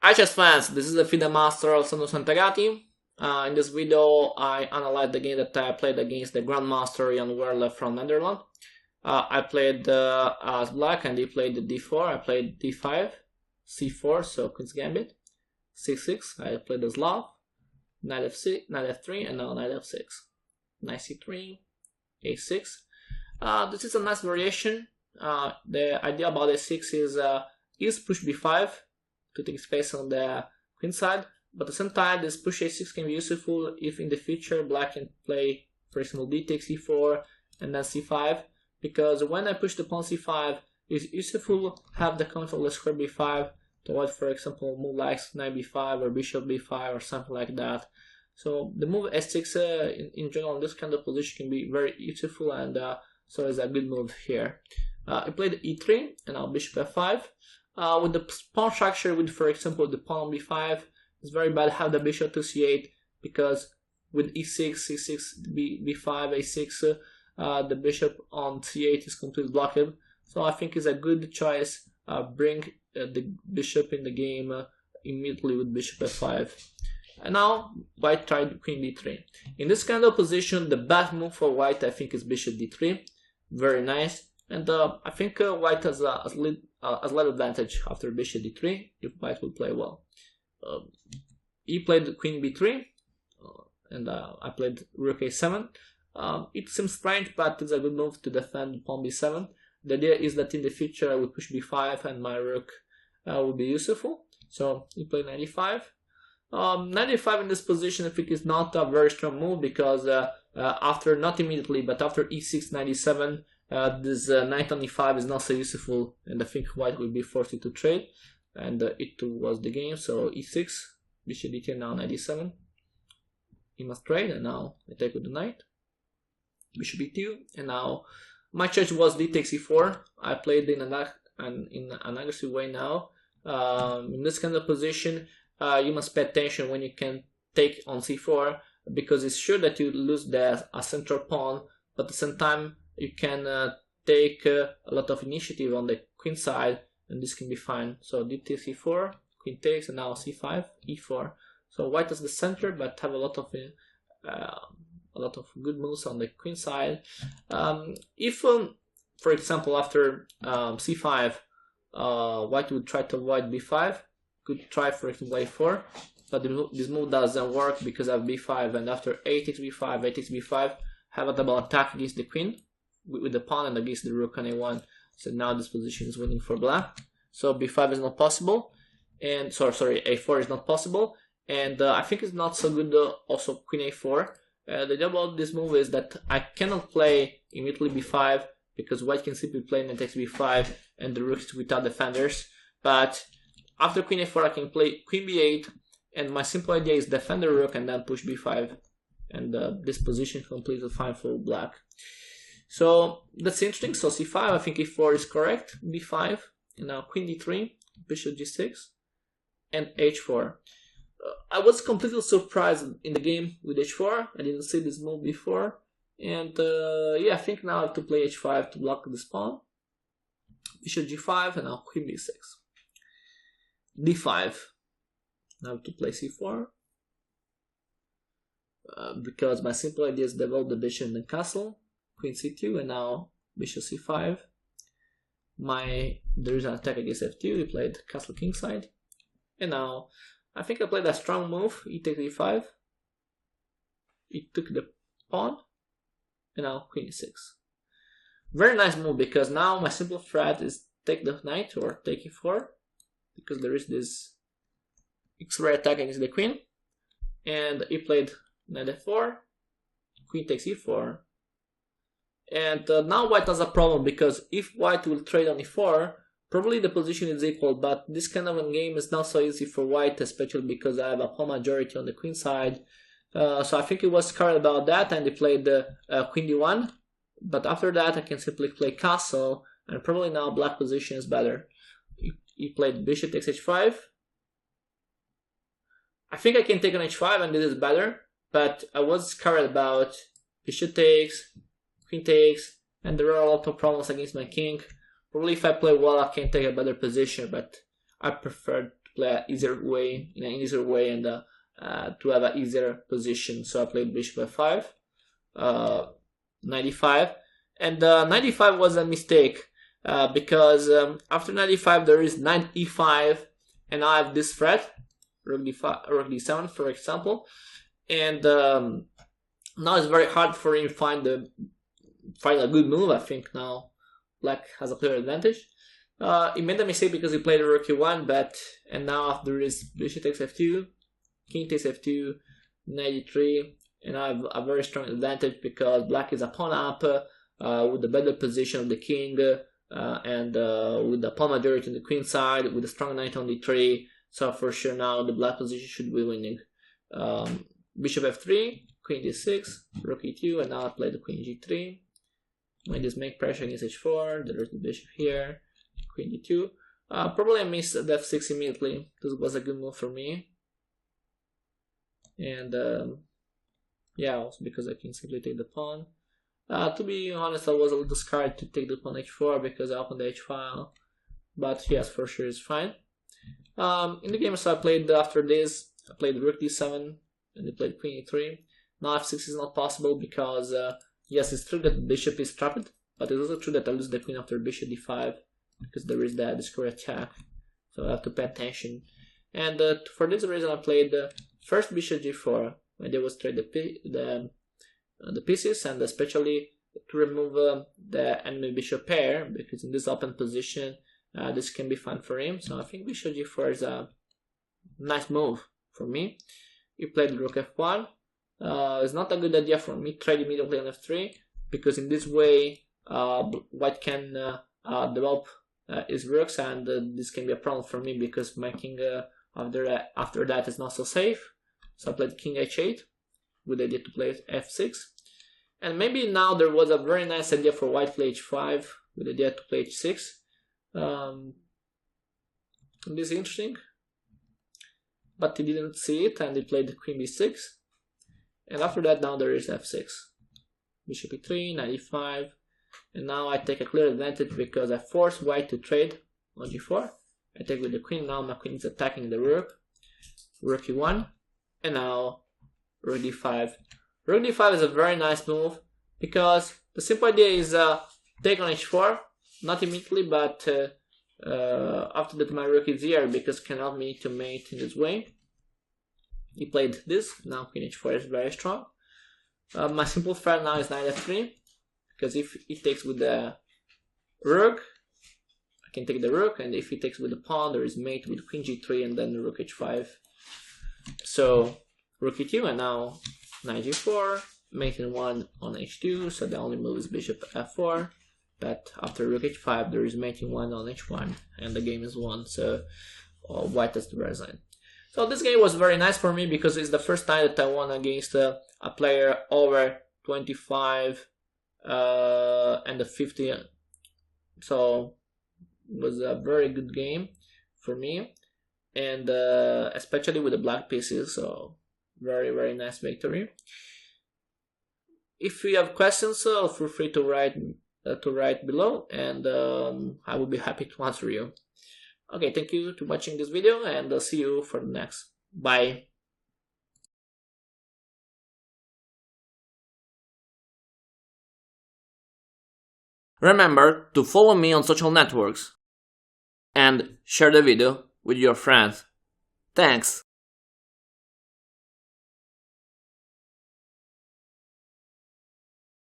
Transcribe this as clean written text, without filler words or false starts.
Hi chess fans, this is the FIDE master Alessandro Santagati. In this video I analyzed the game that I played against the grandmaster Jan Werle from Netherlands. I played as black and he played the d4. I played d5, c4, so Queen's Gambit, c6, I played as love, knight f6, knight f3, and now knight f6, knight c3, a6. This is a nice variation. The idea about a6 is push b5 to take space on the queen side, but at the same time this push a6 can be useful if in the future black can play, for example, d takes e4 and then c5, because when I push the pawn c5 it's useful to have the control of the square b5 to avoid, for example, move like knight b5 or bishop b5 or something like that. So the move s6 in general in this kind of position can be very useful, and so it's a good move here. I played e3 and now bishop f5. With the pawn structure, with, for example, the pawn on b5, it's very bad to have the bishop to c8, because with e6, c6, b5, a6, the bishop on c8 is completely blocked. So I think it's a good choice. Bring the bishop in the game immediately with bishop f5. And now white tried queen d3. In this kind of position, the best move for white, I think, is bishop d3. Very nice. And I think white has a slight advantage after bishop d3 if white will play well. He played queen b3, and I played rook a7. It seems strange, but it's a good move to defend pawn b7. The idea is that in the future I will push b5 and my rook will be useful. So he played knight e5. Knight e5 in this position I think is not a very strong move, because after, not immediately, but after e6, knight e7, this knight on e5 is not so useful, and I think white will be forced to trade, and it was the game. So e6, bishop d10, now knight e7, he must trade, and now I take with the knight, bishop e2, and now my choice was d takes e4. I played in an aggressive way now. In this kind of position, you must pay attention when you can take on c4, because it's sure that you lose a central pawn, but at the same time you can take a lot of initiative on the queen side, and this can be fine. So d takes e4, queen takes, and now c5, e4. So white is the center, but have a lot of good moves on the queen side. If, for example, after c5, white would try to avoid b5, could try, for example, a4, but this move doesn't work because I have b5, and after a takes b5, a takes b5, have a double attack against the queen with the pawn and against the rook on a1. So now this position is winning for black. So b5 is not possible, and sorry, a4 is not possible, and I think it's not so good also queen a4. The idea about this move is that I cannot play immediately b5, because white can simply play knight takes b5 and the rook is without defenders. But after queen a4 I can play queen b8, and my simple idea is defend the rook and then push b5, and this position is completely fine for black. So that's interesting. So c5, I think e4 is correct, b5, and now queen d3, bishop g6, and h4. I was completely surprised in the game with h4. I didn't see this move before, and yeah, I think now I have to play h5 to block this pawn. Bishop g5, and now queen b6, d5. Now I have to play c4, because my simple idea is develop the bishop in the castle. Queen c2, and now bishop c5. There is an attack against f2. We played castle kingside, and now I think I played a strong move. E takes e5. He took the pawn, and now queen e6. Very nice move, because now my simple threat is take the knight or take e4, because there is this X-ray attack against the queen, and he played knight f4, queen takes e4. And now white has a problem, because if white will trade on e4, probably the position is equal, but this kind of a game is not so easy for white, especially because I have a pawn majority on the queen side. So I think he was scared about that, and he played queen d1, but after that I can simply play castle, and probably now black position is better. He played bishop takes h5. I think I can take on h5 and this is better, but I was scared about bishop takes, queen takes, and there are a lot of problems against my king. Probably if I play well I can take a better position, but I prefer to play an easier way, in an easier way, and to have an easier position. So I played bishop f5, 95, and 95 was a mistake because after 95 there is knight e5, and I have this threat, rook d7 for example, and now it's very hard for him to find a good move. I think now black has a clear advantage. He made a mistake because he played rook e1, and now after this bishop takes f2, king takes f2, knight e3, and I have a very strong advantage because black is a pawn up with the better position of the king and with the pawn majority on the queen side, with a strong knight on d3. So for sure now the black position should be winning. Bishop f3, queen d6, rook e2, and now I play the queen g3. I just make pressure against h4, there is the bishop here, queen d2. Probably I missed the f6 immediately. This was a good move for me. And yeah, also because I can simply take the pawn. To be honest, I was a little scared to take the pawn h4 because I opened the h file. But yes, for sure it's fine. In the game, so I played after this, I played rook d7 and I played queen e3. Now f6 is not possible because yes, it's true that the bishop is trapped, but it's also true that I lose the queen after bishop d5 because there is the square attack. So I have to pay attention. And for this reason, I played first bishop g4 when they was trade the pieces, and especially to remove the enemy bishop pair, because in this open position this can be fun for him. So I think bishop g4 is a nice move for me. He played rook f1. It's not a good idea for me to trade immediately on f3, because in this way white can develop his rooks, and this can be a problem for me because my king after that is not so safe. So I played king h8 with the idea to play f6, and maybe now there was a very nice idea for white play h5 with the idea to play h6. This is interesting, but he didn't see it and he played queen b6, and after that now there is f6, bishop e3, knight e5, and now I take a clear advantage because I force white to trade on g4. I take with the queen. Now my queen is attacking the rook, rook e1, and now rook d5. Rook d5 is a very nice move because the simple idea is take on h4, not immediately, but after that my rook is here because it can help me to mate in this way. He played this. Now queen h4 is very strong. My simple threat now is knight f3, because if he takes with the rook, I can take the rook, and if he takes with the pawn, there is mate with queen g3 and then rook h5. So rook e2, and now knight g4, mate in 1 on h2, so the only move is bishop f4. But after rook h5, there is mate in 1 on h1, and the game is won. So white has the resign. So this game was very nice for me because it's the first time that I won against a player over 25 and 50. So it was a very good game for me, and especially with the black pieces. So very nice victory. If you have questions, feel free to write below, and I will be happy to answer you. Okay, thank you for watching this video, and I'll see you for the next. Bye. Remember to follow me on social networks and share the video with your friends. Thanks.